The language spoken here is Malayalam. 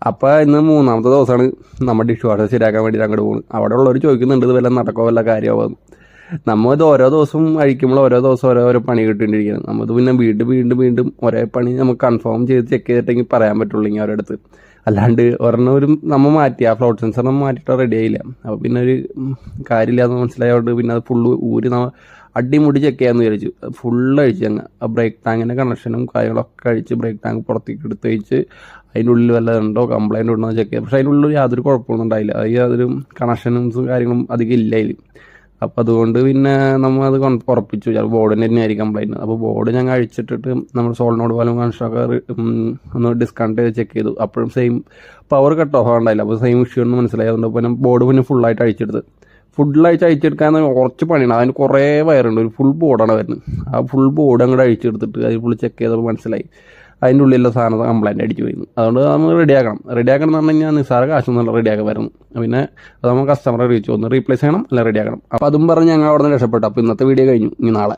അപ്പോൾ ഇന്ന് മൂന്നാമത്തെ ദിവസമാണ് നമ്മൾ ഡിഷ് വാഷർ ശരിയാക്കാൻ വേണ്ടിയിട്ട് അങ്ങോട്ട് പോകുന്നത്. അവിടെ ഉള്ളവർ ചോദിക്കുന്നുണ്ട് ഇത് വല്ല നടക്കോ വല്ല കാര്യമാകും. നമ്മളിത് ഓരോ ദിവസം അഴിക്കുമ്പോൾ ഓരോ ദിവസം ഓരോ പണി കിട്ടിക്കൊണ്ടിരിക്കുന്നത്. നമ്മത് പിന്നെ വീണ്ടും ഒരേ പണി നമുക്ക് കൺഫേം ചെയ്ത് ചെക്ക് ചെയ്തിട്ടെങ്കിൽ പറയാൻ പറ്റുള്ളൂ ഇങ്ങനെ അവരുടെ അടുത്ത്. അല്ലാണ്ട് ഒരെണ്ണം നമ്മൾ മാറ്റി ആ ഫ്ലോട്ട് സെൻസർ നമ്മൾ മാറ്റിയിട്ട് റെഡി ആയില്ല. അപ്പോൾ പിന്നെ ഒരു കാര്യമില്ലാന്ന് മനസ്സിലായതുകൊണ്ട് പിന്നെ അത് ഫുള്ള് ഊരി നമ്മൾ അടിമുടി ചെക്ക് ചെയ്യാമെന്ന് വിചാരിച്ചു. ഫുള്ള് അഴിച്ച് അങ്ങ് ആ ബ്രേക്ക് ടാങ്കിൻ്റെ കണക്ഷനും കാര്യങ്ങളൊക്കെ അഴിച്ച് ബ്രേക്ക് ടാങ്ക് പുറത്തേക്ക് എടുത്ത് വെച്ച് അതിൻ്റെ ഉള്ളിൽ വല്ലതുണ്ടോ കംപ്ലൈൻറ്റ് ഉണ്ടോ എന്ന് ചെക്ക് ചെയ്യാം. പക്ഷേ അതിൻ്റെ ഉള്ളിൽ യാതൊരു കുഴപ്പമൊന്നും ഉണ്ടായില്ല. അത് യാതൊരു കണക്ഷനും കാര്യങ്ങളും അധികം ഇല്ല അതിൽ. അപ്പോൾ അതുകൊണ്ട് പിന്നെ നമ്മൾ അത് ഉറപ്പിച്ചു ബോർഡിൻ്റെ തന്നെ ആയിരിക്കും കംപ്ലൈൻറ്റ്. അപ്പോൾ ബോർഡ് ഞങ്ങൾ അഴിച്ചിട്ടിട്ട് നമ്മൾ സോളിനോട് പോലും കൺസ്ട്രക്ടർ ഒന്ന് ഡിസ്കണക്ട് ചെയ്ത് ചെക്ക് ചെയ്തു. അപ്പോഴും സെയിം പവർ കട്ട് ഓഫ് ഉണ്ടായില്ല. അപ്പോൾ സെയിം ഇഷ്യൂ ഒന്ന് മനസ്സിലായി. അതുകൊണ്ട് പിന്നെ ബോർഡ് പിന്നെ ഫുള്ളായിട്ട് അഴിച്ചെടുത്ത്. ഫുള്ളായിട്ട് അഴിച്ചെടുക്കാൻ കുറച്ച് പണിയാണ്. അതിന് കുറേ വയറുണ്ട്. ഒരു ഫുൾ ബോർഡാണ് വരുന്നത്. ആ ഫുൾ ബോർഡ് അങ്ങോട്ട് അഴിച്ചെടുത്തിട്ട് അത് ഫുൾ ചെക്ക് ചെയ്തപ്പോൾ മനസ്സിലായി അതിൻ്റെ ഉള്ളിലുള്ള സാധനം കംപ്ലൈൻറ്റ് അടിച്ചു പോയിരുന്നു. അതുകൊണ്ട് നമ്മൾ റെഡിയാക്കണം എന്ന് പറഞ്ഞു കഴിഞ്ഞാൽ നിസ്സാര കാശൊന്നും റെഡിയാക്കാൻ വരുന്നു. പിന്നെ അത് നമ്മൾ കസ്റ്റമറെ റീച്ച് ഒന്ന് റീപ്ലേസ് ചെയ്യണം അല്ല റെഡിയാക്കണം. അപ്പോൾ അതും പറഞ്ഞ് ഞങ്ങൾ അവിടെ നിന്ന് രക്ഷപ്പെട്ടു. അപ്പോൾ ഇന്നത്തെ വീഡിയോ കഴിഞ്ഞു. ഇനി നാളെ